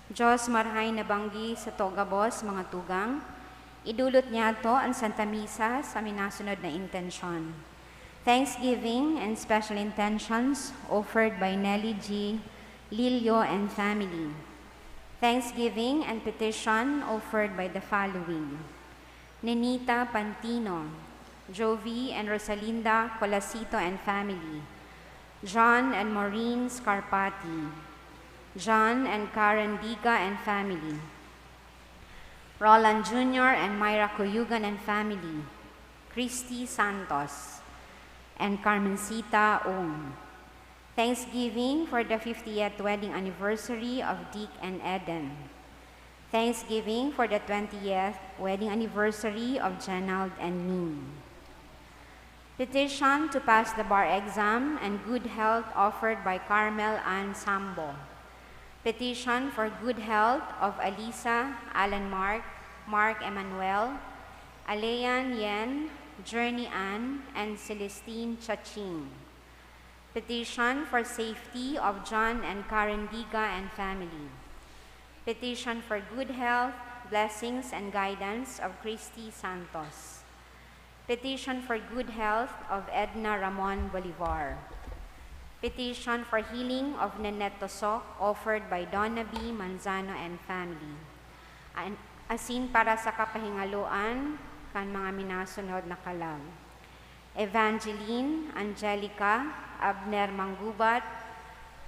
Diyos marhay na banggi sa togabos mga tugang, idulot niya to ang Santa Misa sa minasunod na intensyon. Thanksgiving and special intentions offered by Nelly G. Lilio and family. Thanksgiving and petition offered by the following: Nenita Pantino, Jovi and Rosalinda Colasito and family, John and Maureen Scarpati, John and Karen Diga and family, Roland Jr. and Myra Coyugan and family, Christy Santos, and Carmencita Ong. Thanksgiving for the 50th wedding anniversary of Dick and Eden. Thanksgiving for the 20th wedding anniversary of Janald and Min. Petition to pass the bar exam and good health offered by Carmel Ann Sambo. Petition for good health of Alisa, Alan Mark, Mark Emmanuel, Alean Yen, Journey Ann, and Celestine Chaching. Petition for safety of John and Karen Diga and family. Petition for good health, blessings, and guidance of Christy Santos. Petition for good health of Edna Ramon Bolivar. Petition for healing of Nanette Tosok offered by Donna B. Manzano and family. Asin para sa kapahingaluan kan mga minasunod na kalam: Evangeline, Angelica, Abner Manggubat,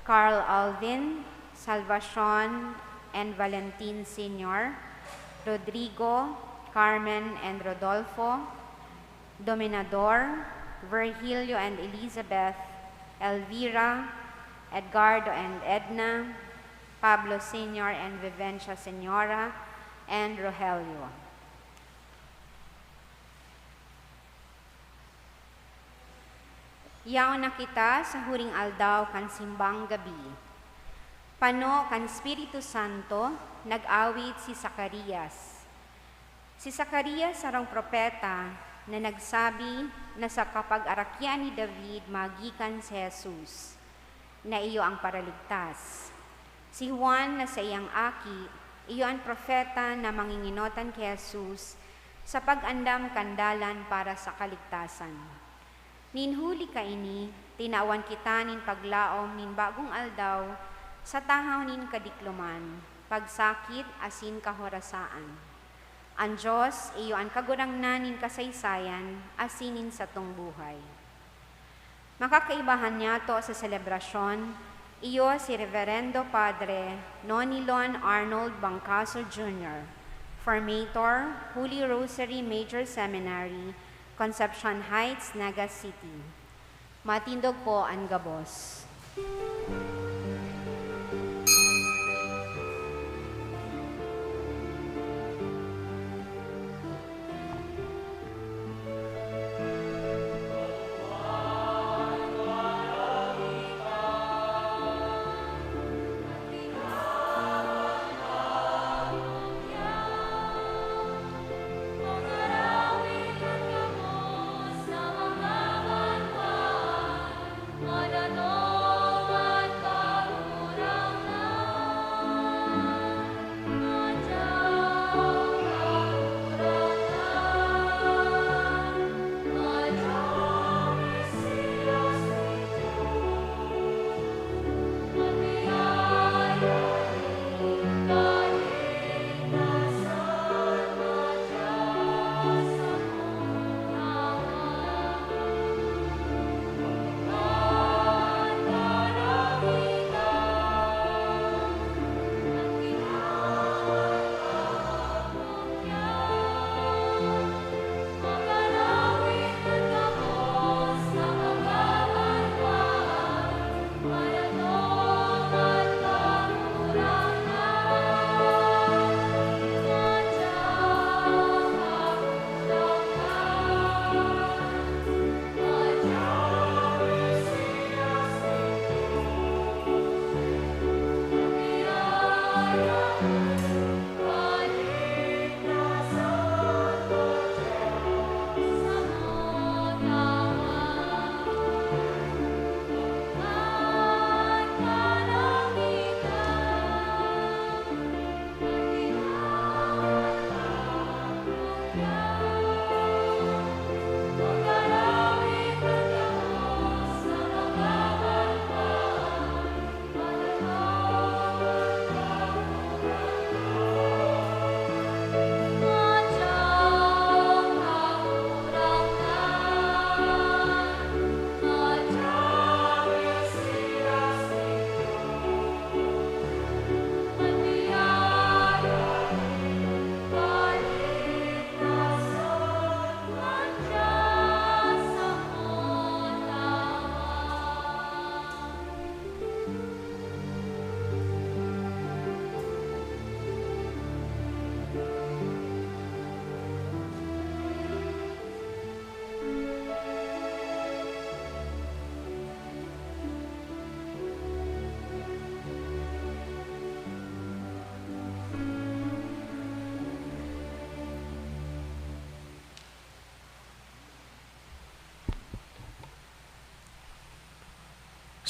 Carl Alvin, Salvacion and Valentin Sr., Rodrigo, Carmen and Rodolfo, Dominador, Virgilio and Elizabeth, Elvira, Edgardo and Edna, Pablo Sr. and Vivencia Senora, and Rogelio. Yaw na kita sa huring aldaw kan simbang gabi. Pano kan Espiritu Santo nag-awit si Zacarias. Si Zacarias sarang propeta na nagsabi na sa kapag-arakyan ni David magikan si Jesus, na iyo ang paraligtas. Si Juan na sa iyang aki, iyo ang propeta na manginginotan kay Jesus sa pag-andam kandalan para sa kaligtasan. Ninhuli ka ini, tinawan kita nin paglaom nin bagong aldaw, sa tahaw nin kadikluman, pagsakit asin kahorasaan. Ang Diyos, iyo ang kagurangnan nin kasaysayan, asinin sa tong buhay. Makakaibahan niya to sa selebrasyon, iyo si Reverendo Padre Nonilon Arnold Bangcaso Jr., Formator, Holy Rosary Major Seminary, Concepcion Heights, Naga City. Matindog po ang gabos. Mananongan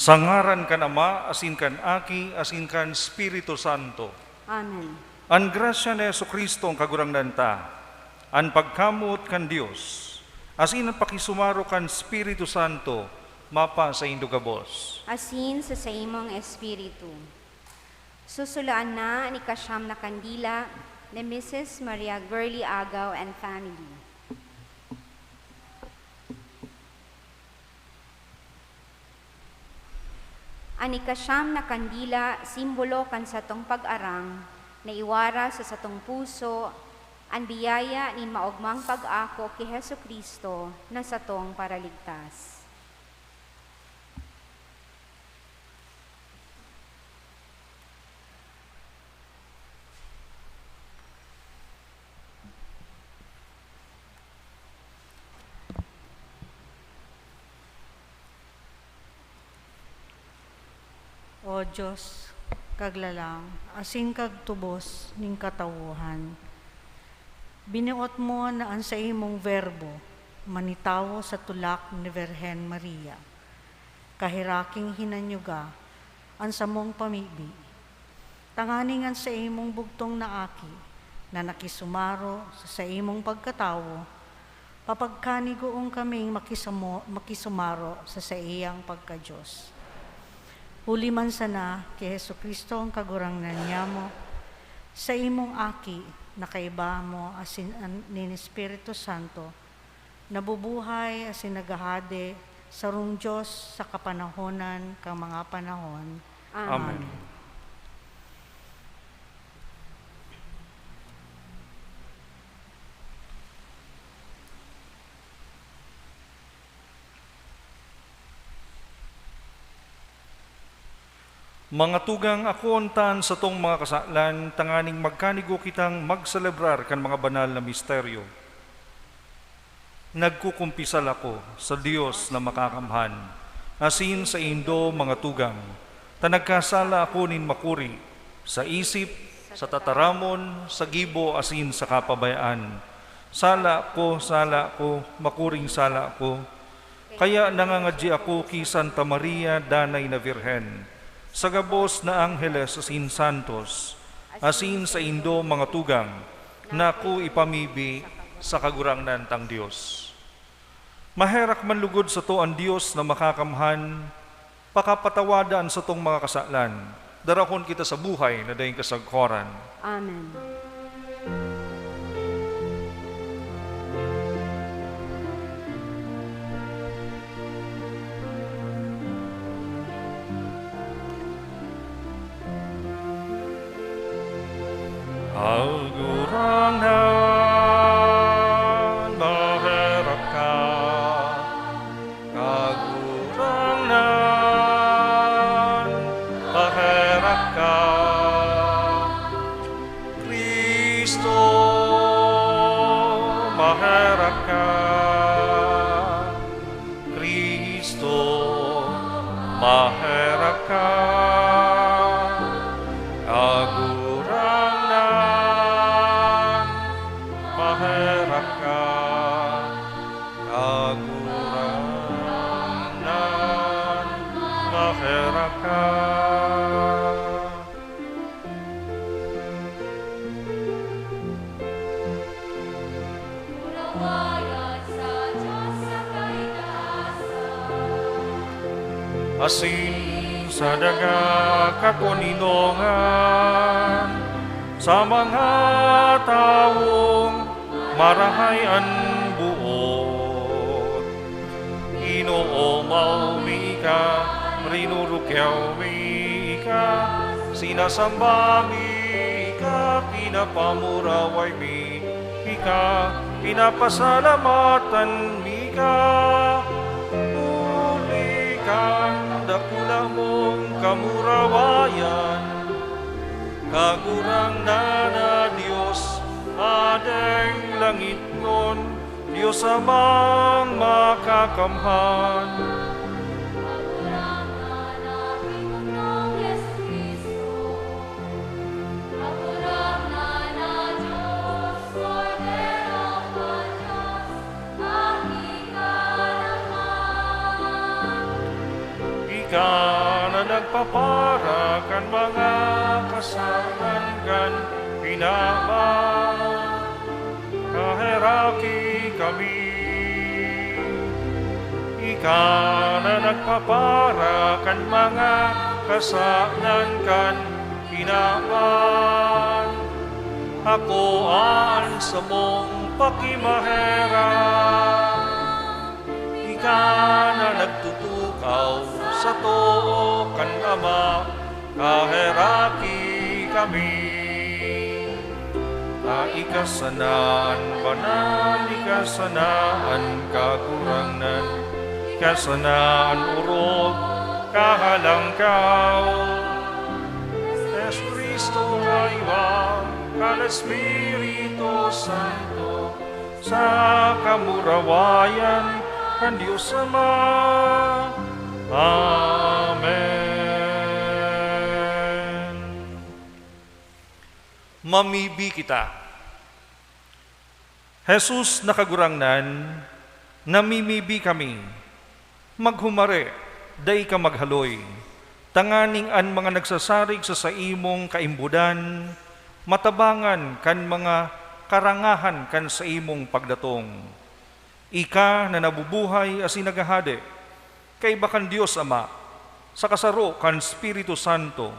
Sa ngaran kan Ama, asin kan Aki, asin kan Espiritu Santo. Amen. An grasya ni Jesucristo ang kagurangnan ta, an pagkamot kan Dios, asin ang pakisumaro kan Espiritu Santo, mapa sa indugabos. Asin sa imong espiritu. Susulaan na ni Kasyam na kandila ni Mrs. Maria Gurley Agaw and family. Ani Kasyam na kandila, simbolo kan satong pag-arang, na iwara sa satong puso, ang biyaya ni maugmang pag-ako kay Hesu Kristo na satong paraligtas. O Diyos, kaglalang, asin kag tubos ning katawuhan. Biniot mo na ang sa imong verbo, manitawo sa tulak ni Virhen Maria. Kahiraking hinanyuga, ang samong pamibi. Tanganingan sa imong bugtong na aki, na nakisumaro sa imong pagkatawo, papagkanigoong kaming makisumaro sa iyang pagka-Diyos. Huli man sana kay Hesu Kristo ang kagurangnan niya mo, sa imong aki na kaiba mo asin ni Espiritu Santo, nabubuhay asin nagahade sa rong Diyos sa kapanahonan kang mga panahon. Amen. Mga tugang akontan sa tong mga kasalan, tanganing magkanigo kitang magselebrar kan mga banal na misteryo. Nagkukumpisal ako sa Diyos na makakamhan, asin sa indo mga tugang, tanagkasala ako nin makuri, sa isip, sa tataramon, sa gibo, asin sa kapabayaan. Sala ko, makuring sala ko, kaya nangangadji ako ki Santa Maria, danay na Virhen, sa gabos na Angeles asin Santos, asin sa indo mga tugang, na ku ipamibi sa kagurangnan tang Diyos. Maherak man lugod sa to ang Diyos na makakamhan, pakapatawadaan sa tong mga kasalan, darakon kita sa buhay na dayong kasagkoran. Amen. Kagurangnan, maherap ka. Kagurangnan, maherap ka. Kristo, maherap ka. Kristo, maherap ka. Maherap ka, kagurangnan, maherap ka. Asin sa daga kakuninongan, sa mga taong marahayan buot. Inoomaw mi ka, rinurukyaw mi ka, sinasamba mi ka, pinapamuraway mi ka, pinapasalamatan mi ka. Uli kang dakula mong kamurawayan, kagurangnan na Diyos, adeng langit nun, Diyos amang makakamhan. Kagurangnan aming Panginoong Yesu Kristo, kagurangnan na Diyos, Cordero pa Diyos, aki ka naman. Ikaw nagpapara kan mga kasalan kan pinaman, kaheraki kami. Ika na nagpapara kan mga kasalan kan pinaman, ako an sa mong pakimahera. Ika na nagtutukaw sa too kan Ama, kaheraki kami. Ikasanaan banal, ikasanaan kakurangnan, ikasanaan urog, kahalangkaw. Es Cristo kaiwang, kal Espiritu Santo, sa kamurawayan kan Diyos Ama. Amen. Mamibi kita. Jesus nakagurangnan, namimibi kami. Maghumare, day ka maghaloy. Tanganing an mga nagsasarig sa imong kaimbudan, matabangan kan mga karangahan kan sa imong pagdatong. Ika na nabubuhay asin nagahade, kay bakan Diyos Ama, sa kasaro kan Espiritu Santo,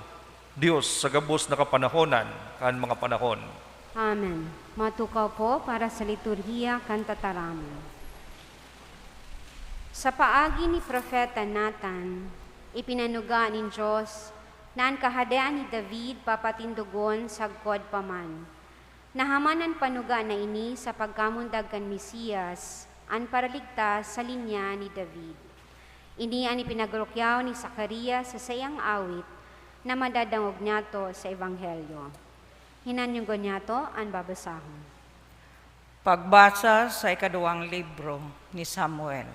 Diyos sa gabos na kapanahonan kan mga panahon. Amen. Matukaw po para sa liturhiya kan tataramon. Sa paagi ni Propeta Nathan, ipinanuga ni Diyos na ang kahadean ni David papatindugon sa God paman. Nahamanan panuga na ini sa pagkamundag kan Mesiyas, ang paraligtas sa linya ni David. Ini ang ipinagrukyaw ni Zacarias sa sayang awit na madadangog niyato sa Ebanghelyo. Hinanyugon niyato ang babasahon. Pagbasa sa ikaduwang libro ni Samuel.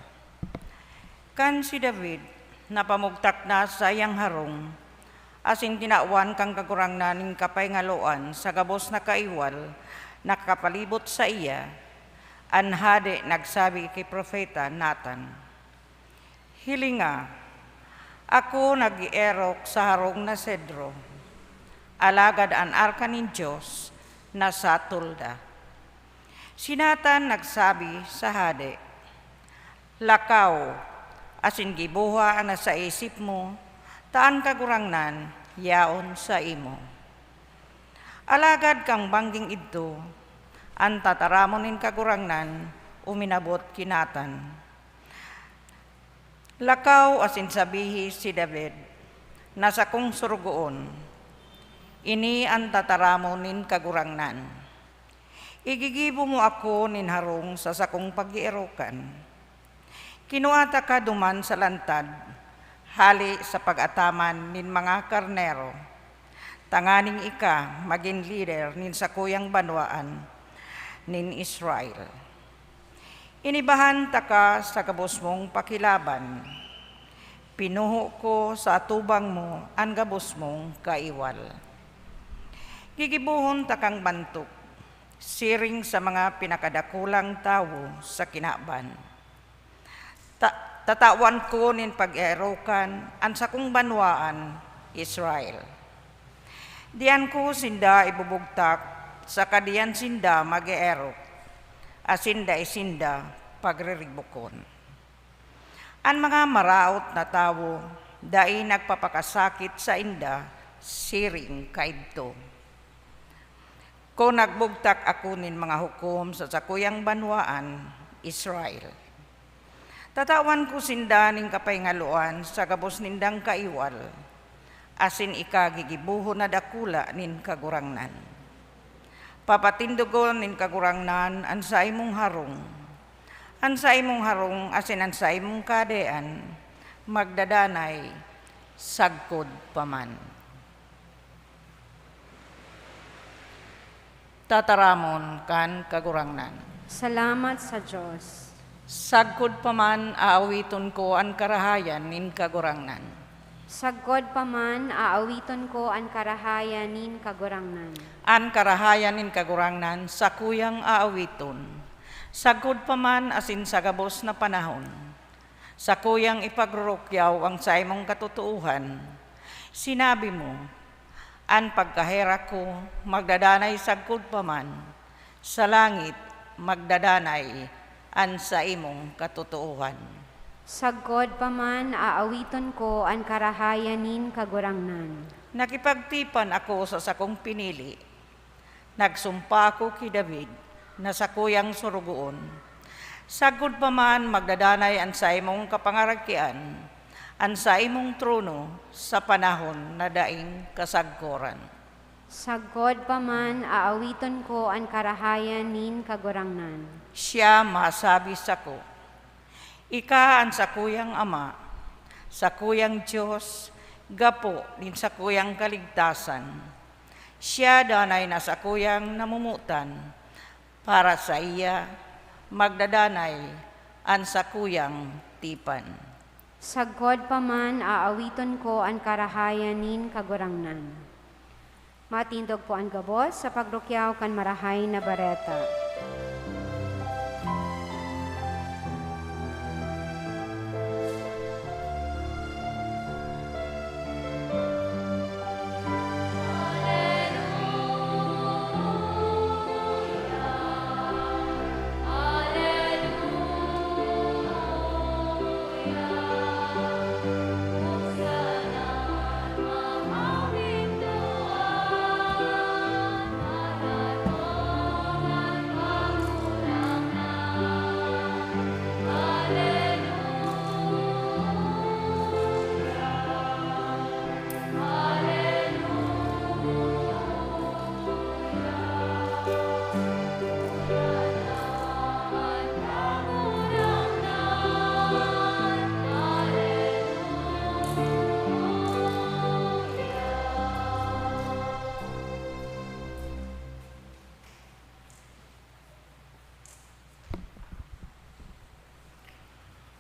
Kan si David, napamugtak na sa iyang harong, asin tinawan kang kagurangnan ng kapaingaloan sa gabos na kaiwal, nakapalibot sa iya, anhade nagsabi kay Propeta Nathan, hilinga, ako nag-ierok sa harong na sedro, alagad ang arka ng Diyos na sa tulda. Si Nathan nagsabi sa hade, lakaw, asin gibuha ang nasa isip mo, taan kagurangnan, yaon sa imo. Alagad kang bangging ito, ang tataramonin kagurangnan, uminabot kinatan. Lakaw asin sabihi si David, nasa kong surugoon, ini ang tataramonin kagurangnan. Igigibo mo ako nin harong sa sakong pag-ierokan. Kinuata ka duman sa lantad, hali sa pag-ataman nin mga karnero. Tanganing ika maging leader nin sa kuyang banwaan nin Israel. Inibahan ta ka sa gabos mong pakilaban. Pinuho ko sa atubang mo ang gabos mong kaiwal. Gigibuhon ta kang bantok, siring sa mga pinakadakulang tao sa kinaban. Tatawan ko nin pag-erokan ang sakong banwaan, Israel. Diyan ko sinda ibubugtak, sa kadiyan sinda mag-eerok, asinda isinda pagriribukon. Ang mga maraot na tao, dai nagpapakasakit sa inda, siring kaidto. Kung nagbugtak ako nin mga hukom sa sakuyang banwaan, Israel. Tatawan ko sinda ning kapaingaluan sa gabos nindang kaiwal, asin ikagigibuho na dakula nin kagurangnan. Papatindugon nin kagurangnan an sa imong harong. An sa imong harong asin an sa imong kadean, magdadanay, sagkod paman. Tataramon kan kagurangnan. Salamat sa Diyos. Sagkod paman aawiton ko ang karahayan nin kagurangnan. Sagkod paman aawiton ko ang karahayan nin kagurangnan. An karahayan nin kagurangnan sa kuyang aawiton. Sagkod paman asin sa gabos na panahon. Sa kuyang ipagrurukyaw ang sa imong katutuuhan. Sinabi mo, an pagkahera ko magdadanay sagkod pa man, sa langit magdadanay an sa imong katotohan. Sagkod pa man aawiton ko ang karahayanin kagurangnan. Nakipagtipan ako sa sakong pinili. Nagsumpa ako kay David na sa kuyang surugoon. Sagkod pa man magdadanay an sa imong kapangarakian, an sa imong trono sa panahon na daing kasagkoran. Sagkod pa man aawiton ko ang karahayanin kagurangnan. Siya masabi sa ko, ika ang sa kuyang ama, sa kuyang Diyos, gapo din sa kuyang kaligtasan. Siya danay na sa kuyang namumutan, para sa iya magdadanay an sa kuyang tipan. Sagkod pa man aawiton ko ang karahayanin kagurangnan. Matindog po ang gabos sa pagrukyaw kan marahay na bareta.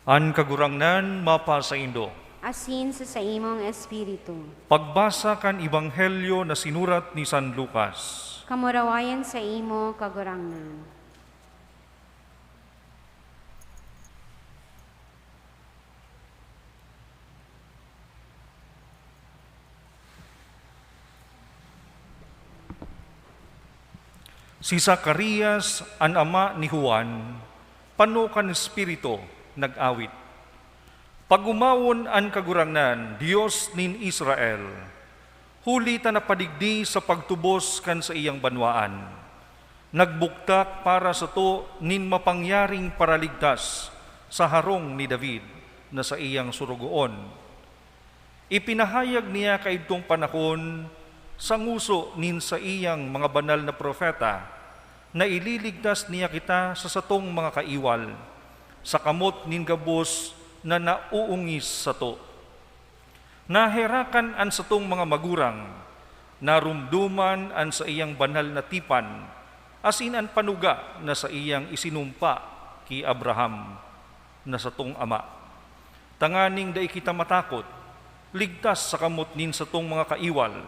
An kagurangnan mapa sa Indo. Asin sa imong espiritu. Pagbasa kan Ebanghelyo na sinurat ni San Lucas. Kamurawayan sa imo kagurangnan. Si Zacarias, an ama ni Juan, panukan espiritu, nag-awit. Pagumawon an kagurangnan, Diyos nin Israel, huli ta napadigdi sa pagtubos kan sa iyang banwaan. Nagbuktak para sa to nin mapangyaring paraligtas sa harong ni David na sa iyang surugoon. Ipinahayag niya kaidtong panahon sa nguso nin sa iyang mga banal na propeta na ililigtas niya kita sa satong mga kaiwal, sa kamot nin gabos na nauungis sa to. Naherakan an satong mga magurang, narumduman an sa iyang banal na tipan, asin an panuga na sa iyang isinumpa ki Abraham na satong ama. Tanganing dai kita matakot, ligtas sa kamot nin satong mga kaiwal,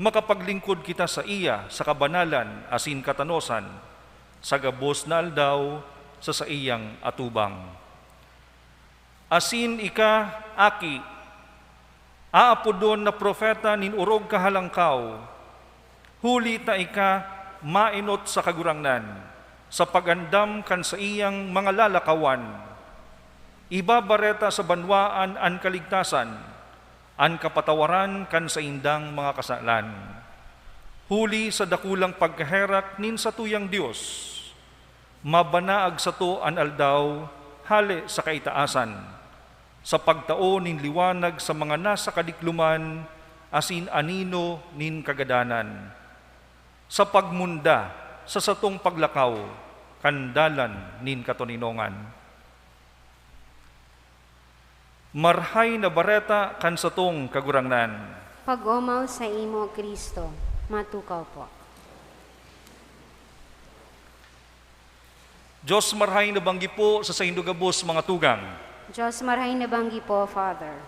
makapaglingkod kita sa iya sa kabanalan asin katanosan, sa gabos na aldaw sa iyang atubang. Asin ika, aki, aapodon na propeta nin urog kahalangkaw, huli ta ika mainot sa kagurangnan, sa pagandam kan sa iyang mga lalakawan, ibabareta sa banwaan an kaligtasan, an kapatawaran kan sa indang mga kasalan, huli sa dakulang pagkaherak nin sa tuyang Diyos, mabanaag sa to an aldaw, hali sa kaitaasan, sa pagtao nin liwanag sa mga nasa kadikluman, asin anino nin kagadanan, sa pagmunda sa satong paglakaw, kandalan nin katoninongan. Marhay na bareta kan satong kagurangnan. Pag-umaw sa imo, Kristo, matukaw po. Diyos marhay na banggi po sa Indogabos mga tugang. Diyos marhay na banggi po, Father.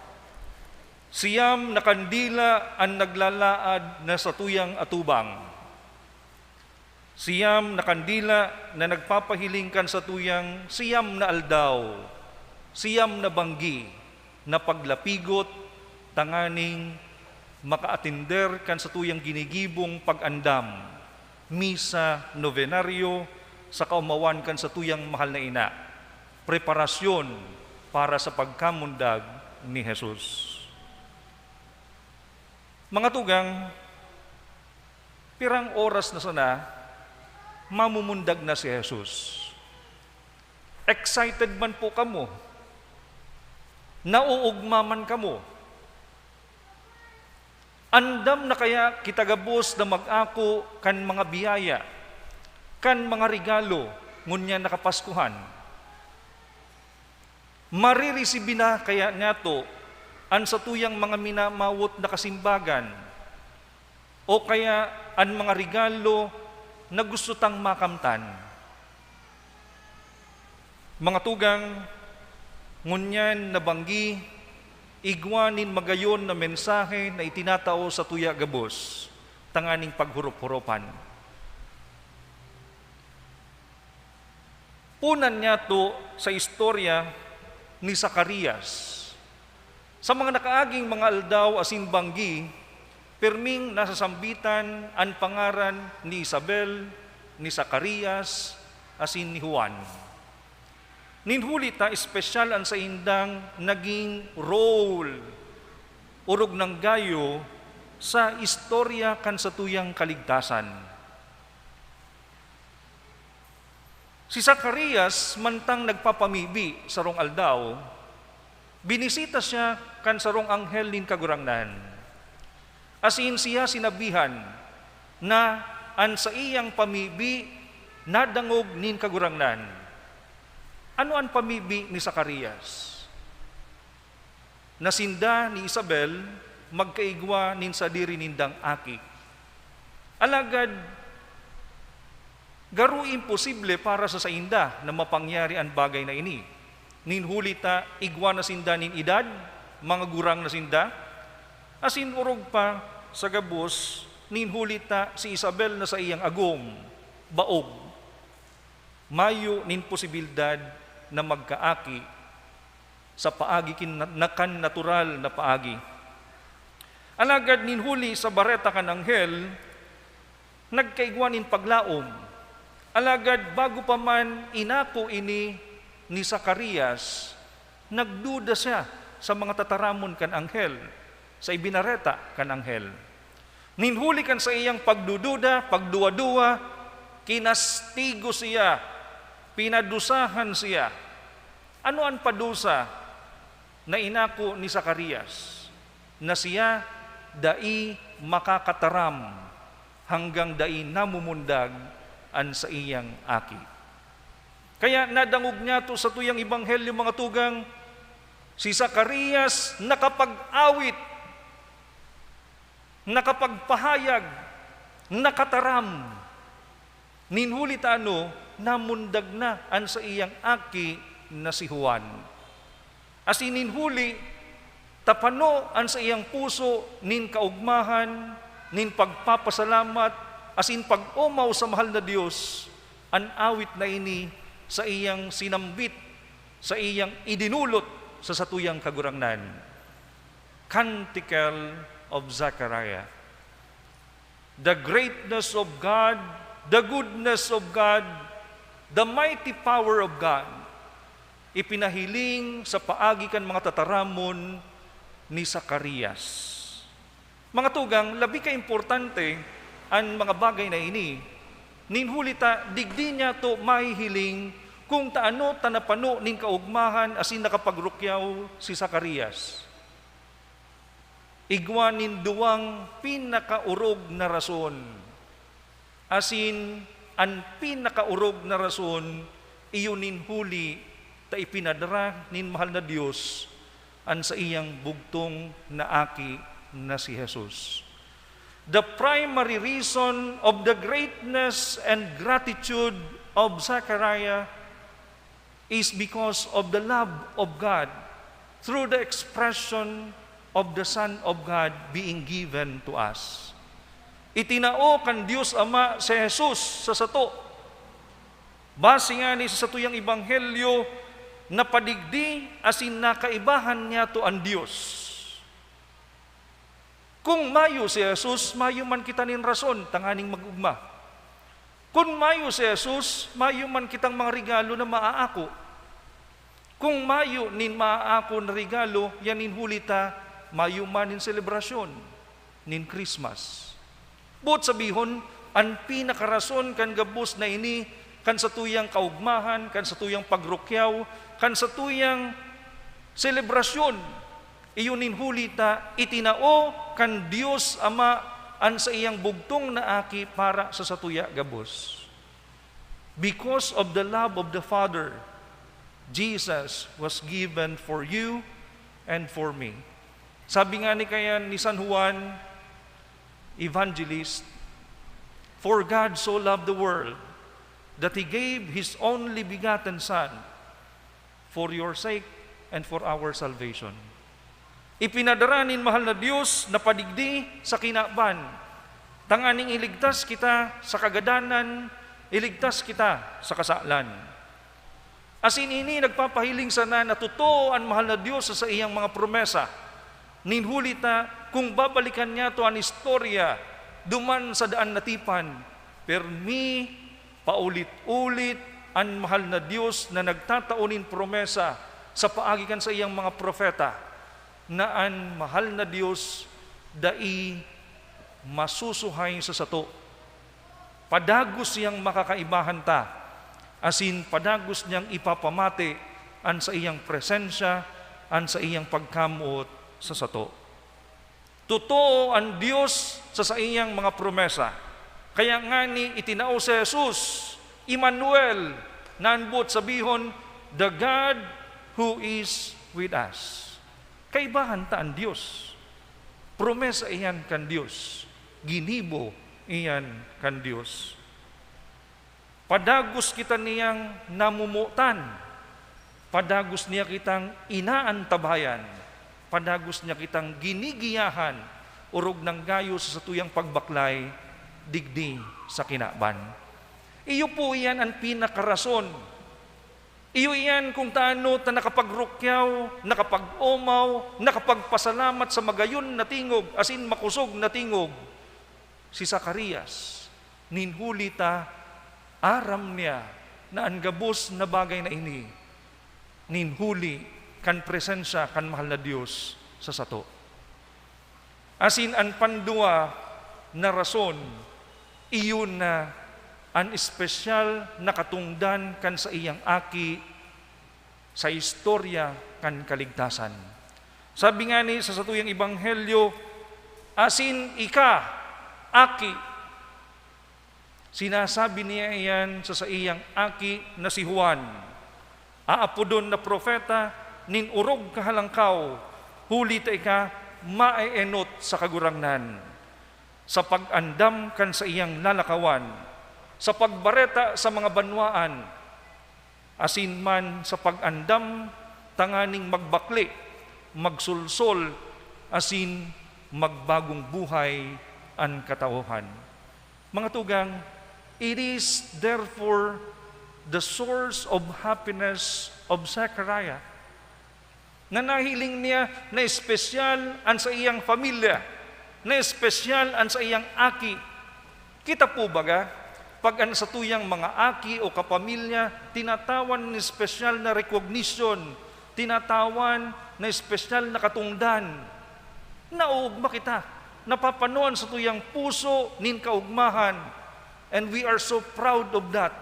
Siyam na kandila ang naglalaad na sa tuyang atubang. Siyam na kandila na nagpapahilingkan sa tuyang siyam na aldaw, siyam na banggi na paglapigot, tanganing makaatinder kan sa tuyang ginigibong pag-andam, misa, novenaryo, sa kaumawan kan sa tuyang mahal na ina, preparasyon para sa pagkamundag ni Jesus. Mga tugang, pirang oras na sana, mamumundag na si Jesus. Excited man po kamo, nauugma man kamo, andam na kaya kita gabos na mag-ako kan mga biyaya, kan mga regalo, ngunya nakapaskuhan. Marireceive na kaya niya to, an sa tuyang mga minamawot na kasimbagan, o kaya an mga regalo na gusto tang makamtan. Mga tugang, ngunyan nabanggi, igwanin magayon na mensahe na itinatao sa tuya gabos, tanganing paghurup-hurupan. Punan niya to sa istorya ni Zacarias. Sa mga nakaaging mga aldaw asin banggi, perming nasasambitan ang pangaran ni Isabel, ni Zacarias, asin ni Juan. Ninhuli ta espesyal ang sa indang naging role, urog ng gayo sa istorya kan sa tuyang kaligtasan. Si Zacarias, mantang nagpapamibi sa rong aldaw, binisita siya kan sa rong anghel nin kagurangnan. Asin siya sinabihan na an sa iyang pamibi nadangog nin kagurangnan. Ano ang pamibi ni Zacarias? Nasinda ni Isabel, magkaigwa nin sa diri nindang aki. Alagad, garu imposible para sa sainda na mapangyari ang bagay na ini. Ninhulita, igwa na sinda nin edad, mga gurang na sinda, asin urog pa sa gabos, ninhulita si Isabel na sa iyang agom, baog. Mayo nin posibilidad na magkaaki sa paagi nakan natural na paagi. Alagad ninhuli sa bareta kan anghel, nagkaigwanin paglaom. Alagad bago pa man inako ini ni Zacarias, nagduda siya sa mga tataramon kan anghel, sa ibinareta kan anghel. Ninhuli kan sa iyang pagdududa, pagduwa-duwa, kinastigo siya, pinadusahan siya. Ano ang padusa na inako ni Zacarias? Na siya dai makakataram hanggang dai namumundag an sa iyang aki. Kaya nadangog niya to sa tuyang ebanghelyo mga tugang, si Zacarias nakapag-awit, nakapagpahayag, nakataram. Ninhulit namundag na an sa iyang aki na si Juan. As ininhuli, tapano an sa iyang puso nin kaugmahan, nin pagpapasalamat, as in pag-umaw sa mahal na Diyos, an awit na ini sa iyang sinambit, sa iyang idinulot sa satuyang kagurangnan. Canticle of Zechariah. The greatness of God, the goodness of God, the mighty power of God, ipinahiling sa paagi kan mga tataramon ni Zacarias. Mga tugang, labi ka importante ang mga bagay na ini. Ninhulita, digdi niya to mahihiling kung taano tanapano ning kaugmahan asin nakapagrukyaw si Zacarias. Igwa nin duwang pinakaurog na rason. Asin, ang pinakaurog na rason, iyon ninhuli, ta ipinadara nin mahal na Diyos, an sa iyang bugtong na aki na si Jesus. The primary reason of the greatness and gratitude of Zechariah is because of the love of God through the expression of the Son of God being given to us. Itinao kan Diyos Ama si Jesus sa sato. Base nga ni sa satuyang ebanghelyo, napadigdi asin nakaibahan niya to ang Diyos. Kung mayo si Jesus, mayo man kita nin rason, tanganing magugma. Kung mayo si Jesus, mayo man kitang mga regalo na maaako. Kung mayo nin maaako na regalo, yan nin hulita, mayo man nin selebrasyon, nin Christmas. But sabihon, ang pinakarason kan gabos na ini, kan sa tuyang kaugmahan, kan sa tuyang pagrukyaw, kan sa tuyang selebrasyon, iyon nin hulita, itinao kan Dios Ama an sa iyang bugtong na aki para sa satuya gabos. Because of the love of the Father, Jesus was given for you and for me. Sabi nga ni kaya ni San Juan, Evangelist, for God so loved the world that He gave His only begotten Son for your sake and for our salvation. Ipinadaranin mahal na Diyos na padigdi sa kinaban. Tanganing iligtas kita sa kagadanan, iligtas kita sa kasalan. Asin ini nagpapahiling sana na totoo ang mahal na Diyos sa iyang mga promesa. Ninhulita kung babalikan niya to ang istorya duman sa daan natipan, permi paulit-ulit ang mahal na Diyos na nagtataunin promesa sa paagikan sa iyang mga profeta na ang mahal na Diyos dai masusuhay sa sato. Padagos siyang makakaibahan ta, asin padagos niyang ipapamati an sa iyang presensya, an sa iyang pagkamuot sa sato. Totoo ang Diyos sa iyang mga promesa. Kaya nga ni itinao si Jesus, Emmanuel, nanbot sabihon, the God who is with us. Kaibahan ta ang Diyos. Promesa iyan kan Diyos. Ginibo iyan kan Diyos. Padagos kita niyang namumutan. Padagos niya kitang inaantabayan. Padagos niya kitang ginigiyahan. Urog ng gayo sa satuyang pagbaklay, digdi sa kinaban. Iyo po iyan ang pinakarason. Iyo iyan kung taano ta nakapagrukyaw, nakapag-omaw, nakapagpasalamat sa magayon na tingog, asin makusog na tingog. Si Zacarias, ninhulita, aram niya na ang gabos na bagay na ini, ninhuli kan presensya kan mahal na Diyos sa sato. Asin ang pandua na rason, iyon na ang espesyal na katungdan kan sa iyang aki sa istorya kan kaligtasan. Sabi nga ni sa satuyang ebanghelyo, asin ika, aki. Sinasabi niya iyan sa iyang aki na si Juan. Aapodon na profeta, ninurog kahalangkaw, huli ta ika, maeenot sa kagurangnan. Sa pag-andam kan sa iyang lalakawan, sa pagbareta sa mga banwaan, asin man sa pag-andam, tanganing magbakli, magsulsol, asin magbagong buhay ang katauhan. Mga tugang, it is therefore the source of happiness of Zechariah na nahiling niya na espesyal ang sa iyang pamilya, na espesyal ang sa iyang aki. Kita po baga, pag ang sa tuyang mga aki o kapamilya, tinatawan ni espesyal na recognition, tinatawan na espesyal na katungdan. Nauugma kita, napapanoan sa tuyang puso nin kaugmahan, and we are so proud of that.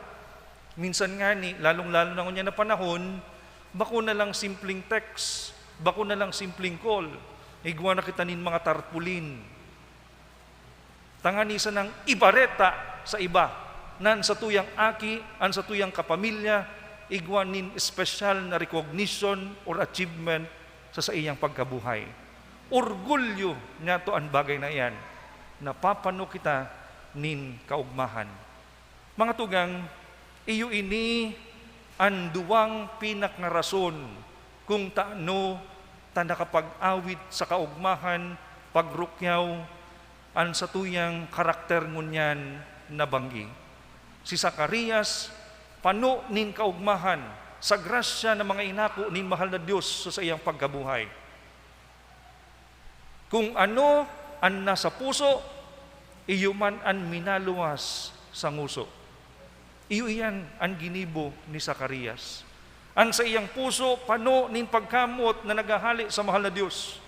Minsan nga ni, lalong-lalo na kunya na panahon, bako na lang simpleng text, bako na lang simpleng call, igwa na kita nin mga tarpulin. Tanganisa ng ibareta sa iba, nan sa tuyang aki, an sa tuyang kapamilya, igwa nin espesyal na recognition or achievement sa iyang pagkabuhay. Orgulyo niya to ang bagay na iyan, napapano kita nin kaugmahan. Mga tugang, iyo ini ang duwang pinaknarason kung taano ta nakapag-awit sa kaugmahan, pagrukyaw, an sa tuyang karakter ngunyan na banggi. Si Zacarias, pano nin kaugmahan sa grasya ng mga inako nin mahal na Diyos sa iyang pagkabuhay. Kung ano an nasa puso, iyo man an minaluwas sa nguso. Iyo iyan ang ginibo ni Zacarias. Ang sa iyang puso, pano nin pagkamot na nagahali sa mahal na Diyos.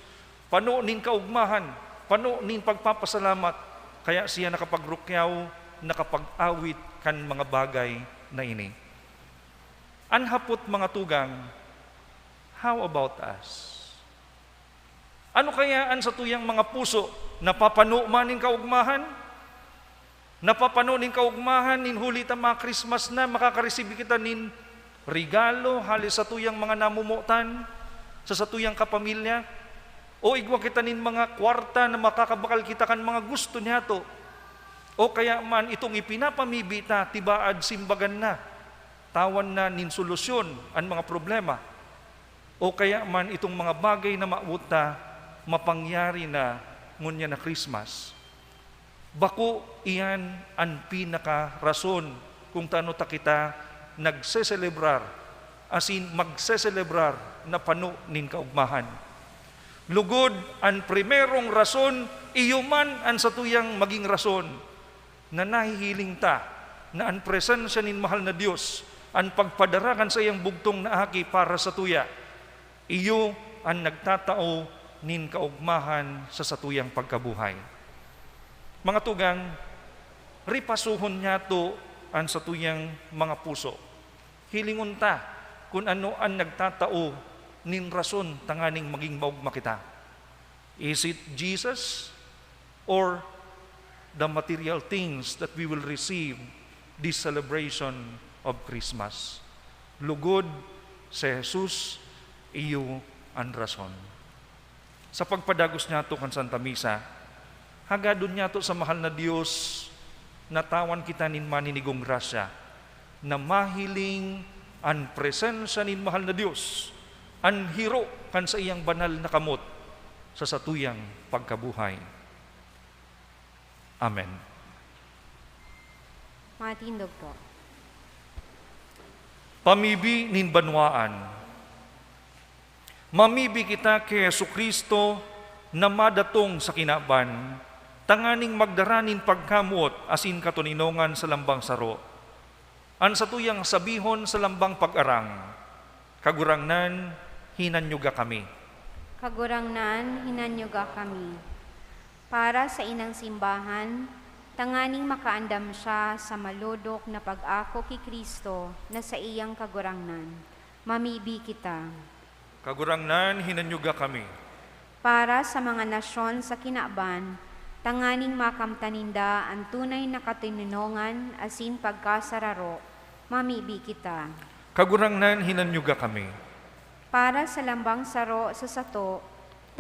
Pano nin kaugmahan, pano nin pagpapasalamat. Kaya siya nakapagrukyaw, nakapag-awit kan mga bagay na ini. Anhapot mga tugang, how about us? Ano kaya ang sa tuyang mga puso? Napapano man nin kaugmahan? Napapano nin kaugmahan, nin huli ta mga Christmas na, makakareceive kita nin regalo, halis sa tuyang mga namumutan, sa tuyang kapamilya, o igwa kita nin mga kwarta na makakabakal kita kan mga gusto niya to, o kaya man itong ipinapamibita, tibaad simbagan na, tawan na nin solusyon ang mga problema, o kaya man itong mga bagay na mauta, mapangyari na ngunya na Christmas. Bako iyan ang pinaka-rason kung tano ta kita nagseselebrar, asin magseselebrar na pano nin kaugmahan. Lugod ang primerong rason, iyo man ang satuyang maging rason na nahihiling ta na ang presensya nin mahal na Diyos, ang pagpadarakan sa iyang bugtong na aki para sa tuya, iyo ang nagtatao nin kaugmahan sa satuyang pagkabuhay. Mga tugang, ripasuhon niya to ang satuyang mga puso. Hilingon ta kung ano ang nagtatao nin rason tanganing maging maugma kita. Is it Jesus or the material things that we will receive this celebration of Christmas? Lugod si Jesus, iyo ang rason. Sa pagpadagos niya to kan Santa Misa, hagadon niya to sa mahal na Diyos, natawan kita nin maninigong grasya, na mahiling ang presensya nin mahal na Diyos, ang hiro kan sa iyang banal na kamot sa satuyang pagkabuhay. Amen. Matindog po. Pamibi nin banwaan. Mamibi kita kay Jesucristo na madatong sa kinaban, tanganing magdaranin pagkamot asin katuninongan sa lambang saro. An satuyang sabihon sa lambang pag-arang, kagurangnan hinanyuga kami. Kagurangnan, hinanyuga kami. Para sa inang simbahan, tanganing makaandam siya sa maludok na pag-ako kay Kristo na sa iyang kagurangnan. Mamibi kita. Kagurangnan, hinanyuga kami. Para sa mga nasyon sa kinaban, tanganing makamtaninda ang tunay na katininongan asin pagkasararo, mamibi kita. Kagurangnan, hinanyuga kami. Para sa lambang saro sa sato,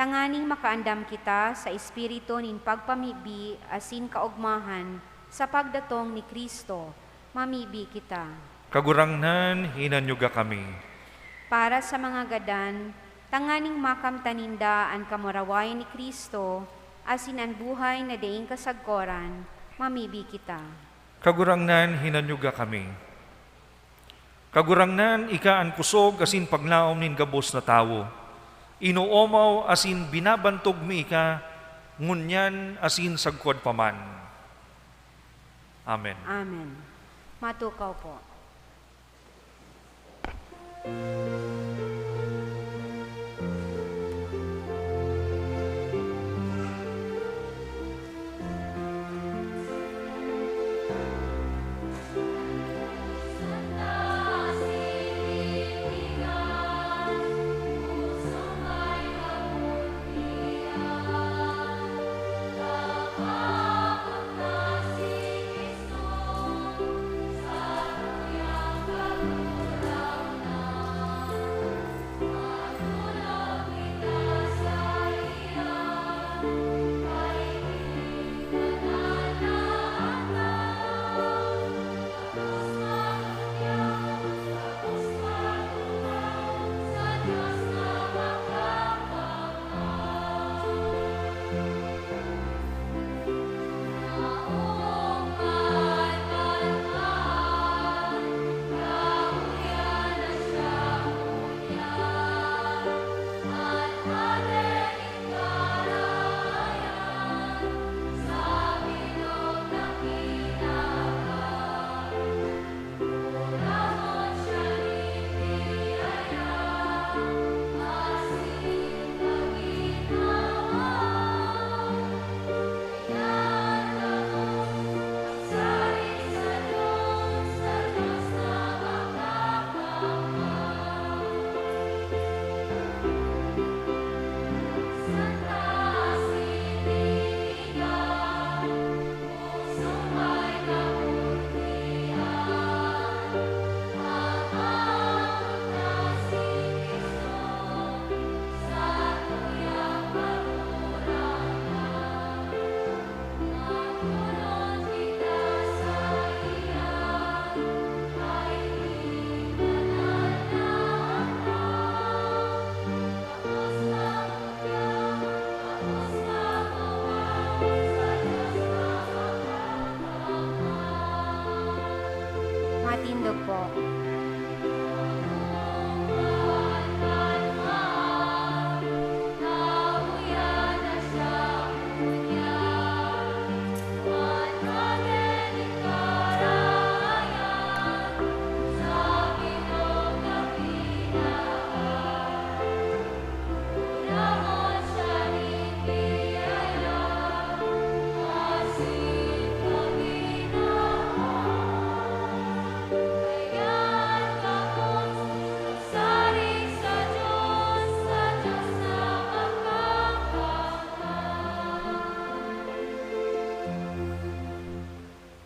tanganing makaandam kita sa espiritu nin pagpamibi asin kaugmahan sa pagdatong ni Kristo, mamibi kita. Kagurangnan, hinanyuga kami. Para sa mga gadan, tanganing makamtaninda ang kamurawayan ni Kristo, asin ang buhay na daing kasagkoran, mamibi kita. Kagurangnan, hinanyuga kami. Kagurangnan, ika ang kusog asin paglaom nin gabos na tawo. Inuomaw asin binabantog mi ika, ngunyan asin sagkod paman. Amen. Amen. Matukaw po.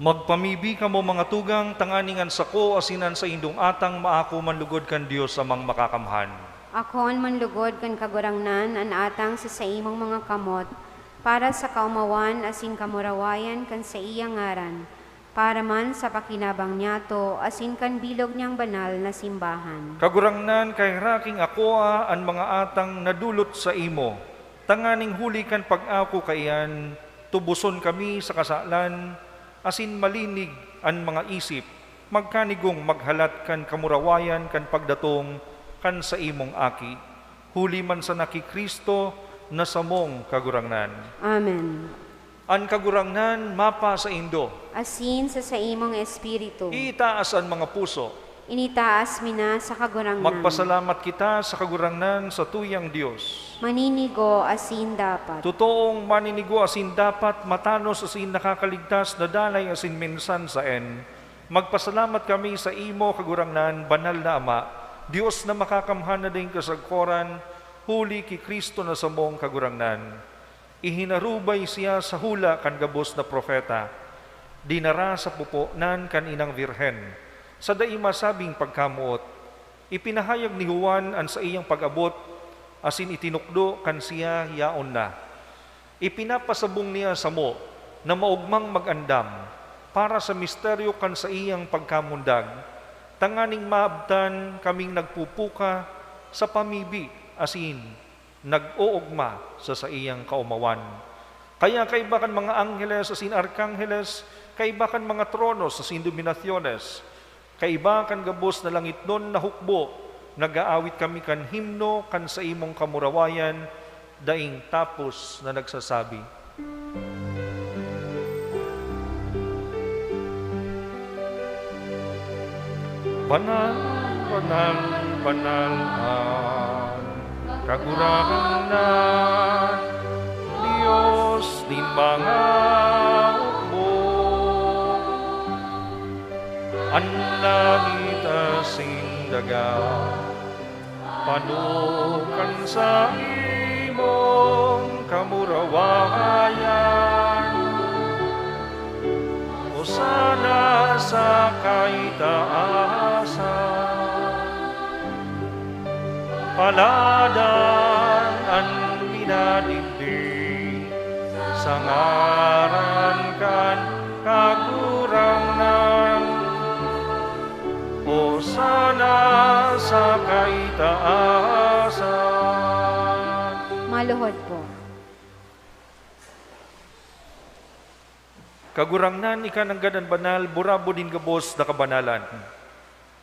Magpamibi ka mo mga tugang, tanganingan sako, asinan sa indong atang, maako manlugod kan Diyos amang makakamhan. Akon manlugod kan kagurangnan an atang sa imong mga kamot, para sa kaumawan asin kamurawayan kan sa iyang ngaran, para man sa pakinabang niyato asin kan bilog niyang banal na simbahan. Kagurangnan kay raking akoa an mga atang nadulot sa imo, tanganing huli kan pag-ako kayan, tubuson kami sa kasalan, asin malinig an mga isip, magkanigong maghalat kan kamurawayan kan pagdatong kan sa imong aki. Huli man sa naki Kristo na samong kagurangnan. Amen. An kagurangnan mapa sa indo, Asin sa imong espiritu, itaas ang mga puso. initaas mina sa kagurangnan. Magpasalamat kita sa kagurangnan sa tuyang Diyos. Maninigo asin dapat. Totoong maninigo asin dapat, matanos asin nakakaligtas, nadalay asin minsan sa en. Magpasalamat kami sa imo kagurangnan, banal na Ama, Diyos na makakamhan na din kasagkoran, huli ki Kristo na samong kagurangnan. Ihinarubay siya sa hula kan gabos na propeta, dinara sa pupunan kan inang virhen. Sa dai masabing pagkamuot, ipinahayag ni Juan an sa iyang pag-abot, asin itinukdo kan siya yaon na. Ipinapasabong niya sa mo na maugmang mag-andam para sa misteryo kan sa iyang pagkamundag. Tanganing maabtan kaming nagpupuka sa pamibi, asin nag-uugma sa iyang kaumawan. Kaya kaibakan mga angheles asin arkangheles, kaibakan mga tronos asin dominasyones, kaibakan gabos na langit nun na hukbo, nag-aawit kami kan himno kan sa imong kamurawayan, daing tapos na nagsasabi. Banal, banal, banal ang kagurangnan, Diyos din mga hukbo. Ang langit asin daga, panukan sa imong kamurawayan. O sana sa kaitaasan, paladan ang minadindi, sa ngaran kan kagurangnan. O sana sa kaitaasan. Maluhod po. Kagurangnan ika ng gadan banal, burabo din gabos na kabanalan.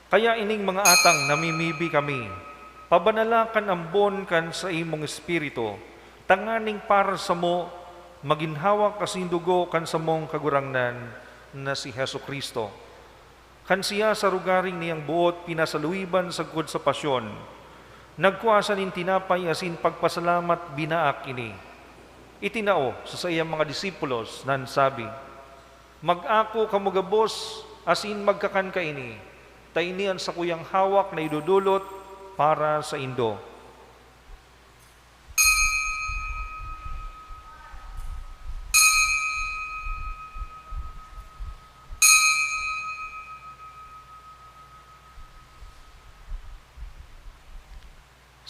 Kaya ining mga atang namimibi kami, pabanalakan ambon kan sa imong espiritu, tanganing para sa mo, maginhawak kasindugo kan sa mong kagurangnan na si Hesu Kristo. Kan siya sa rugaring niyang buot, pinasaluiban sagkod sa pasyon. Nagkuasa nin tinapay asin pagpasalamat binaak ini. Itinao sa iyang mga disipulos nan sabi, mag-ako kamugabos asin magkakan ka ini, tainian sa kuyang hawak na idudulot para sa indo.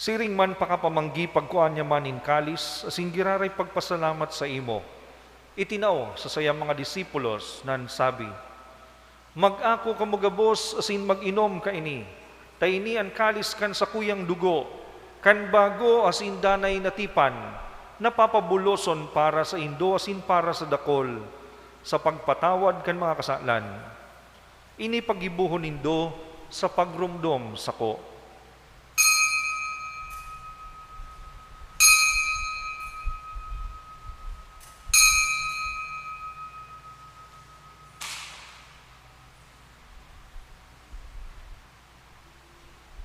Siring man pakapamanggi pagkuan niya man in kalis, asin giraray pagpasalamat sa imo. Itinao sa sayang mga disipulos nan sabi, mag-ako kamugabos asin mag-inom ka ini, taini ang kalis kan sa kuyang dugo, kan bago asin danay natipan, napapabuloson para sa indo asin para sa dakol, sa pagpatawad kan mga kasalan. Ini pagibuhon indo sa pagrumdom sako.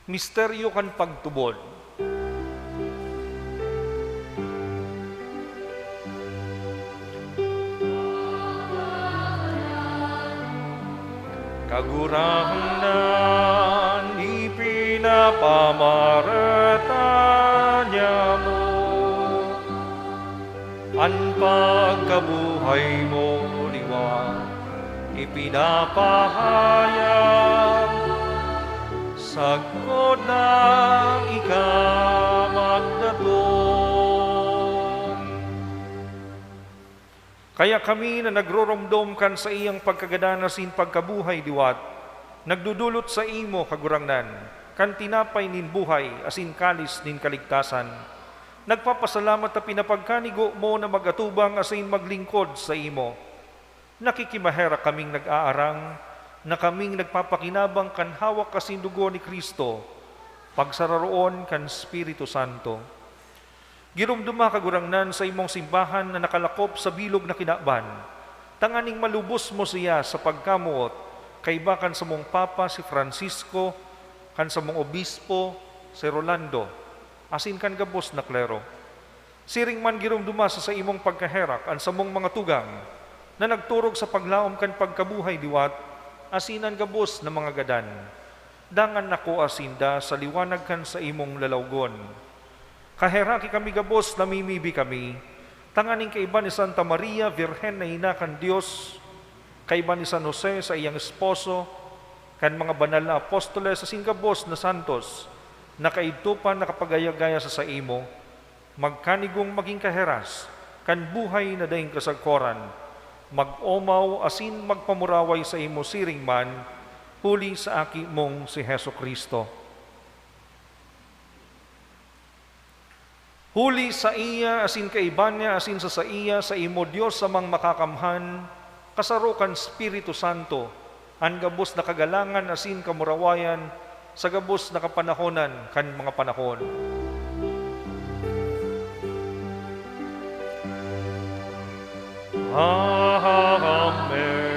Misteryo kan pagtubod. Kagurangnan ipinapamarata mo, ang pagkabuhay mo liwa, ipinapahayag sagkod na ikamagdatong. Kaya kami na nagroromdom kan sa iyang pagkagadanas in pagkabuhay diwat, nagdudulot sa imo kagurangnan, kan tinapay nin buhay asin kalis nin kaligtasan. Nagpapasalamat na pinapagkanigo mo na magatubang asin maglingkod sa imo. Nakikimahera kaming nag-aarang, na kaming nagpapakinabang kan hawak kasin dugo ni Kristo, pagsararoon kan Espiritu Santo. Girumduma kagurangnan sa imong simbahan na nakalakop sa bilog na kinaban, tanganing malubos mo siya sa pagkamuot, kaiba kan sa mong Papa si Francisco, kan sa mong Obispo si Rolando, asin kan gabos na klero. Siring man girumduma sa imong pagkaherak, an sa mong mga tugang, na nagturog sa paglaom kan pagkabuhay diwat, asinan gabos na mga gadan. Dangan nako asinda sa liwanag kan sa imong lalawgon. Kaheraki kami gabos, namimibi kami, tanganing kaiba ni Santa Maria, Virhen na ina kan Diyos, kaiba ni San Jose sa iyang esposo, kan mga banal na apostoles sa singabos na santos, na kaitupan nakapagaya-gaya sa imo, magkanigong maging kaheras, kan buhay na daing kasagkoran, mag-omaw asin magpamuraway sa imo siring man, huli sa aki mong si Heso Kristo. Huli sa iya, asin kaiban niya, asin sa iya, sa imo Diyos sa mang makakamhan, kasarukan Espiritu Santo, ang gabos na kagalangan, asin kamurawayan, sa gabos na kapanahonan, kan mga panahon. Amen.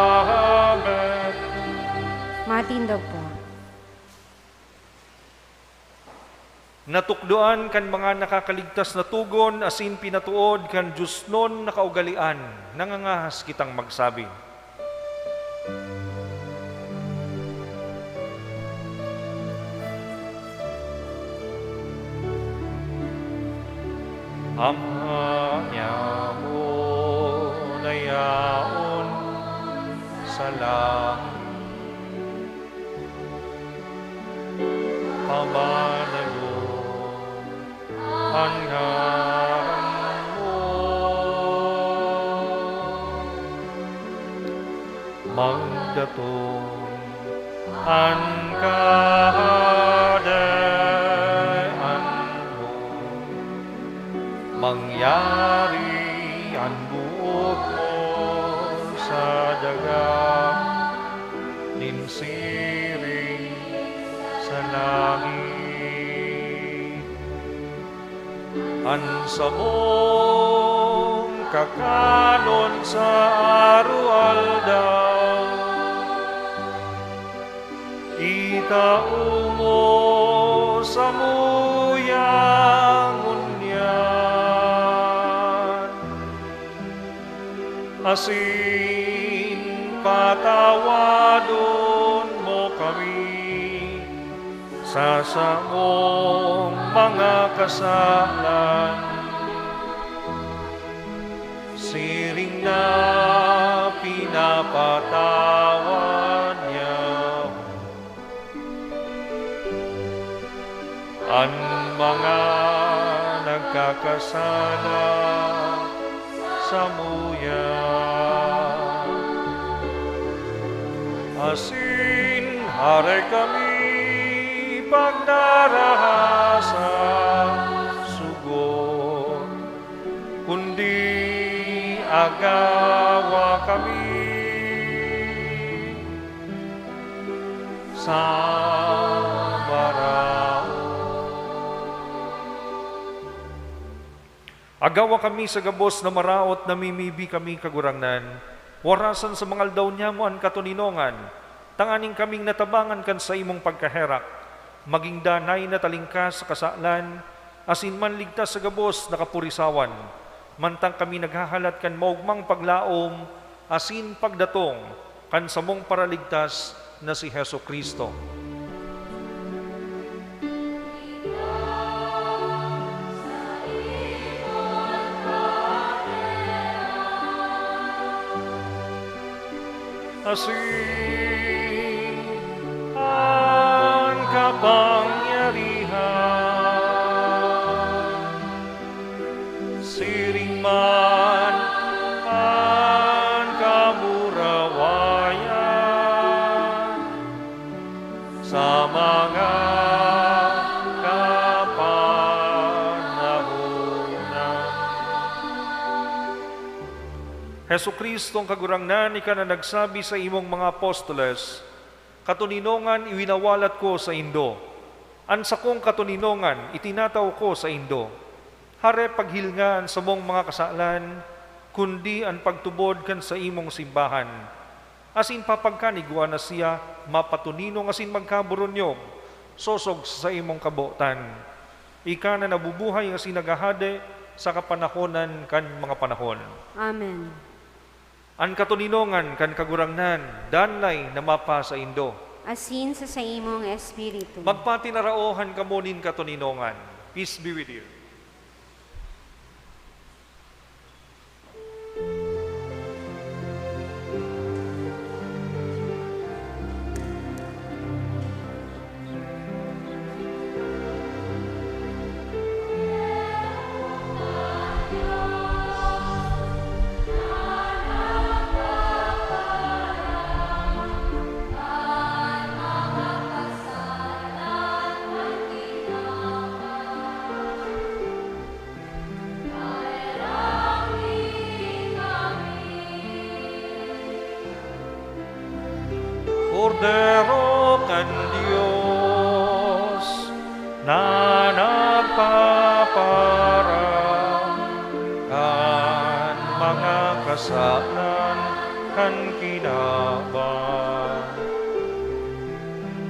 Amen. Matindog po. Natukdoan kan mga nakakaligtas na tugon, asin pinatuod kan Diyos nun nakaugalian, nangangahas kitang magsabi. Ama niya mo na yaon sa langit, pamanago ang harang mo, magdatong ang kahadaan mo, mangyari ang buot mo sa dagang ninsiring sa langit. Ansa mong kakalon sa arualdaw, itao mo sa muyang unyan, asin patawadon mo kami sa saong mga kasalan, siring na pinapatawad niya ang mga nagkakasala sa muya, asin hare kami pagdarahasa sugot, kundi agawa kami sa barao. Agawa kami sa gabos na maraot, namimibi kami kagurangnan, warasan sa mga aldaw niya mo ang katuninongan, tanganing kaming natabangan kan sa imong pagkaherak, maging danay na talingkas sa kasalan, asin man ligtas sa gabos nakapurisawan, mantang kami naghahalat kan maugmang paglaom, asin pagdatong, kan samong paraligtas na si Heso Kristo. Asin ang kapangyarihan, siring man ang kamurawayan, sa mga kapanahunan. Heso Kristo ang kagurangnan, ika na nagsabi sa imong mga apostoles, katuninongan iwinawalat ko sa Indo. Ansa kong katuninongan itinataw ko sa Indo. Hare paghilngan sa mong mga kasalan, kundi ang pagtubod kan sa imong simbahan. Asin papagkanigwa na siya, mapatuninong asin magkaburonyog, sosog sa imong kabotan. Ika na nabubuhay asin nagahade sa kapanahonan kan mga panahon. Amen. Ang katuninongan kan kagurangnan, danay na mapa sa Indo. Asin sa imong espiritu. Magpatinaraohan kamo nin katuninongan. Peace be with you. Kordero kan Diyos na nagpaparang kan mga kasalan kan kinabang.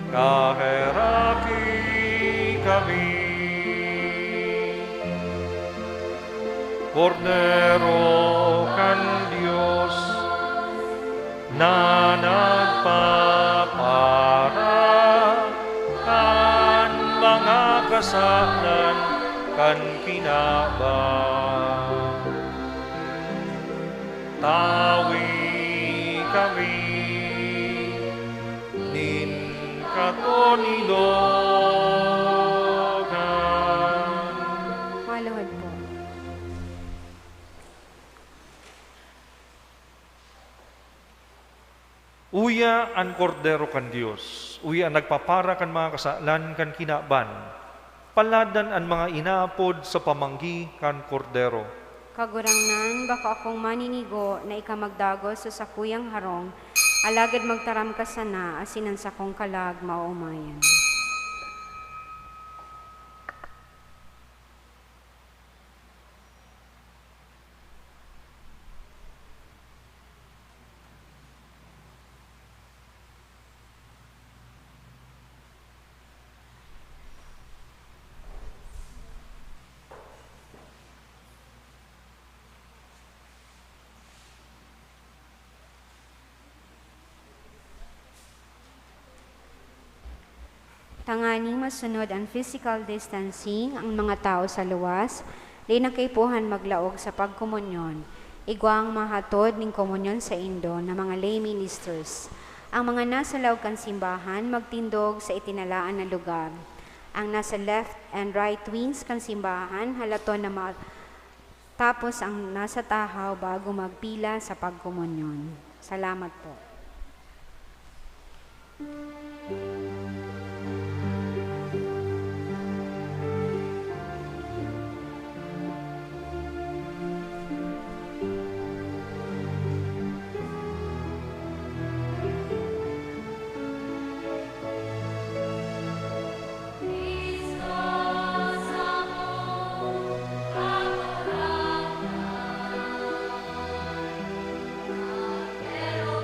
Kaheraki kami, Kordero kan Diyos na nagpapara kan mga kasalan kan kinabang. Tawi kami nin katonilogan. Maluhod po. Uya ang kordero kan Dios, uya ang nagpapara kan mga kasalan kan kinaban, paladan ang mga inaapod sa pamanggi kan kordero. Kagurangnan, baka akong maninigo na ikamagdagos sa sakuyang harong, alagad magtaram ka sana, asinan sa kong kalag maumayan. Tanganing masunod ang physical distancing ang mga tao sa luwas, di nakaipuhan maglaog sa pagkomunyon. Igwang mahatod ning komunyon sa Indo na mga lay ministers. Ang mga nasa loob kan simbahan magtindog sa itinalaan na lugar. Ang nasa left and right wings kan simbahan halaton na tapos ang nasa tahaw bago magpila sa pagkomunyon. Salamat po. Pero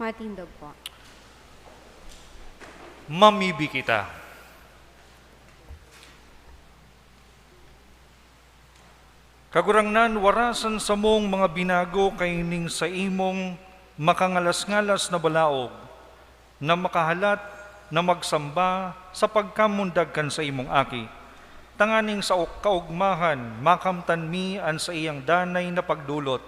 Matindog po. Mamibi kita. Kagurangnan, warasan sa mong mga binago kaining sa imong makangalas-ngalas na balaog, na makahalat na magsamba sa pagkamundag kan sa imong aki. Tanganing sa kaugmahan, makamtan mi an sa iyang danay na pagdulot.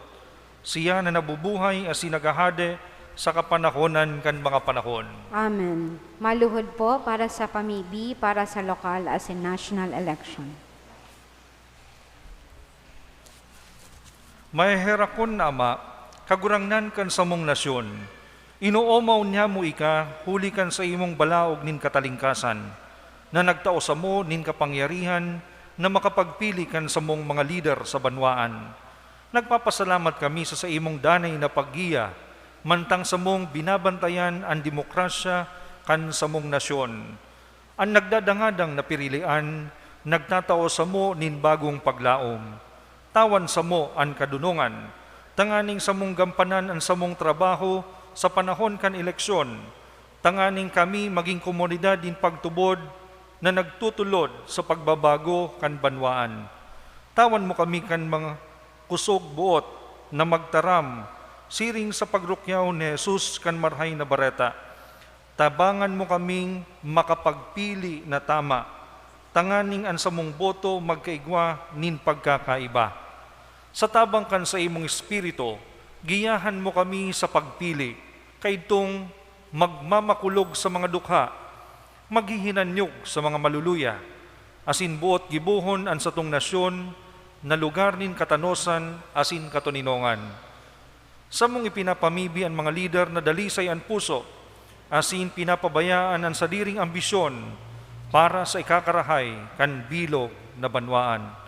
Siya na nabubuhay as sinagahade sa kapanahonan kan mga panahon. Amen. Maluhod po para sa pamibi, para sa lokal as in national election. Maherakon na ama, kagurangnan kan sa mong nasyon. Inuomaw niya mo ika, huli kan sa imong balaog nin katalingkasan, na nagtao sa mo nin kapangyarihan, na makapagpili kan sa mong mga lider sa banwaan. Nagpapasalamat kami sa imong danay na paggiya, mantang sa mong binabantayan ang demokrasya kan sa mong nasyon. Ang nagdadangadang na pirilian, nagtatao sa mo nin bagong paglaom. Tawan sa mo ang kadunungan, tanganing sa mong gampanan ang sa mong trabaho sa panahon kan eleksyon, tanganing kami maging komunidad din pagtubod na nagtutulod sa pagbabago kan banwaan. Tawan mo kami kan mga kusog buot na magtaram, siring sa pagrukyaw ni Jesus kan marhay na bareta. Tabangan mo kaming makapagpili na tama, tanganing ang sa mong boto magkaigwa nin pagkakaiba. Sa tabang kan sa imong espiritu, giyahan mo kami sa pagpili, kay itong magmamakulog sa mga dukha, maghihinanyog sa mga maluluya, asin buot gibuhon ang satong nasyon, na lugar nin katanosan, asin katuninongan. Sa mong ipinapamibi ang mga lider na dalisay ang puso, asin pinapabayaan ang sadiring ambisyon, para sa ikakarahay kan bilog na banwaan.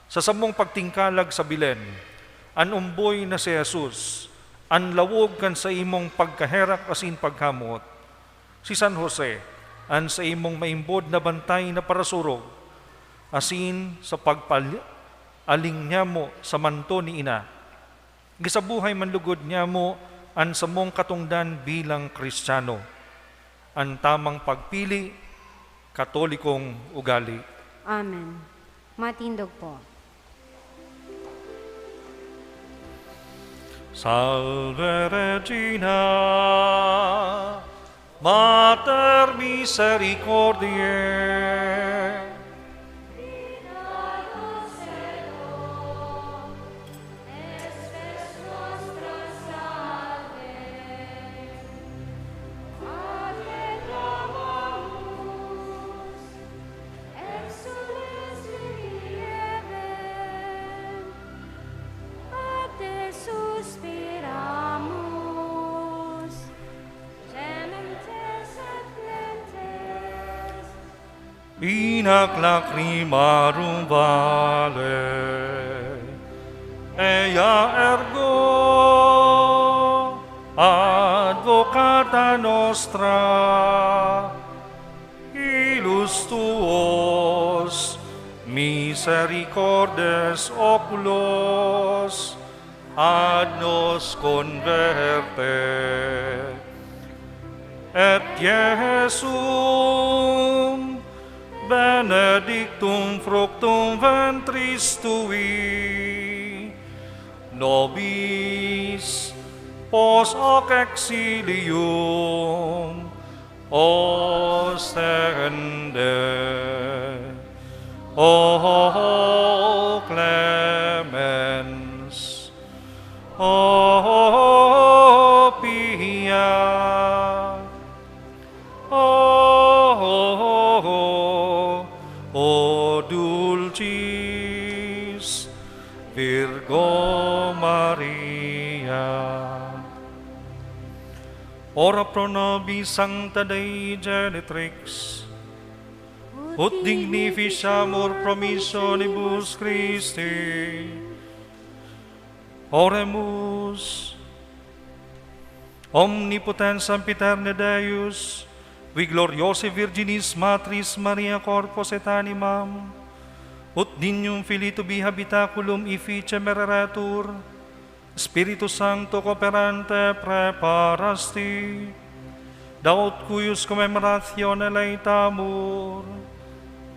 Sa samong pagtingkalag sa bilen, an umboy na si Jesus, an lawog kan sa imong pagkaherak asin pagkamot. Si San Jose, an sa imong maimbod na bantay na parasurog, asin sa pagpaling niya mo sa manto ni ina. Gisabuhay manlugod niya mo an samong katungdan bilang Kristiyano. An tamang pagpili, katolikong ugali. Amen. Matindog po. Salve Regina, Mater Misericordiae, Inac lacrimarum vale, ea ergo advocata nostra, ilus tuos misericordes oculos ad nos converte, et Iesum benedictum fructum ventris tui, nobis pos hoc exilium ostende. O clemens, o pia, O dulcis Virgo Maria. Ora pro nobis sancta Dei genitrix, ut dignificiamur promissionibus Christi. Oremus. Omnipotens sempiterne Deus, vi gloriosi Virginis Matris Maria Corpus et Animam, ut dignum filito bi habitaculum efficie mereratur, Spiritus Sancto cooperante preparasti, daut cuius commemoratione laetamur,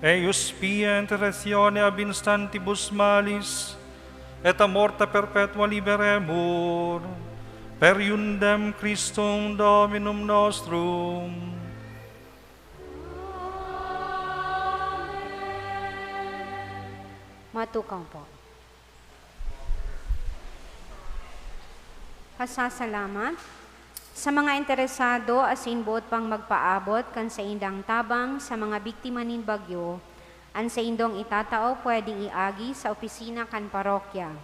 eius pia interretione ab instantibus malis, et a morte perpetua liberemur, per iundem Christum Dominum nostrum. Matukang po. Pasasalamat sa mga interesado asin buot pang magpaabot kan sa indang tabang sa mga biktima nin bagyo, an sa indong itatao pwedeng iagi sa opisina kan parokya.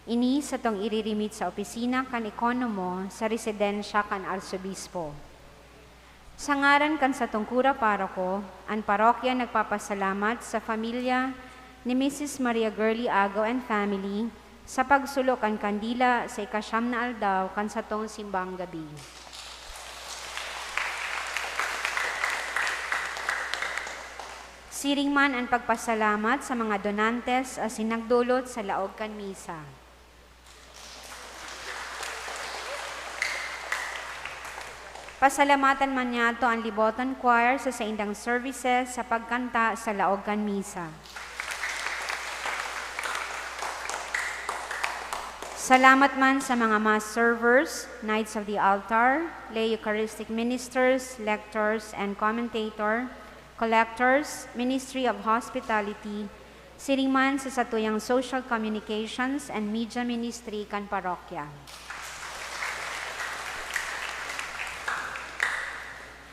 Ini sa tong iririmit sa opisina kan ekonomo sa residensya kan arsobispo. Sa ngaran kan sa tungkura paroko, ang parokya nagpapasalamat sa pamilya ni Mrs. Maria Gurley Ago and family sa pagsulok ang kandila sa ikasyam na aldaw kan sa tong simbang gabi. Siring man ang pagpasalamat sa mga donantes as sinagdulot sa laog kan misa. Pasalamatan man niyato ang Libotan Choir sa saindang services sa pagkanta sa laog kan misa. Salamat man sa mga mass servers, Knights of the Altar, lay Eucharistic ministers, lectors, and commentator, collectors, Ministry of Hospitality, siring man sa satuyang social communications and media ministry kan parokya.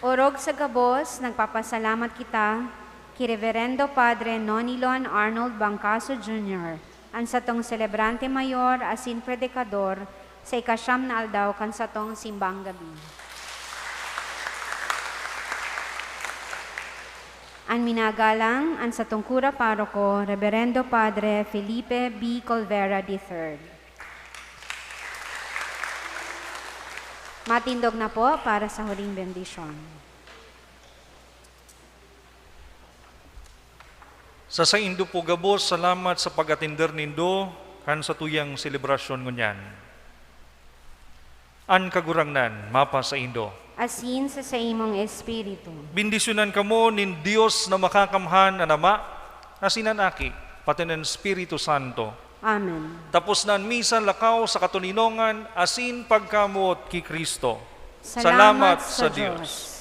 Orog sa gabos, nagpapasalamat kita kay Reverendo Padre Nonilon Arnold Bangcaso Jr., ang satong celebrante mayor asin predikador sa ikasyam na aldaw kan satong simbang gabi. Ang minagalang ang satong kura paroko, Reverendo Padre Felipe B. Colvera III. Matindog na po para sa huling bendisyon. Sa indo po gabos, salamat sa pag-atinder nindo kan sa tuyang selebrasyon ngunyan. An kagurangnan, mapa sa indo. Asin sa imong espiritu. Bindisyonan kamo nin Dios na makakamhan na nama, asinan aki, pati ng Espiritu Santo. Amen. Tapos na ang misa lakaw sa katuninongan, asin pagkamot ki Kristo. Salamat sa Diyos.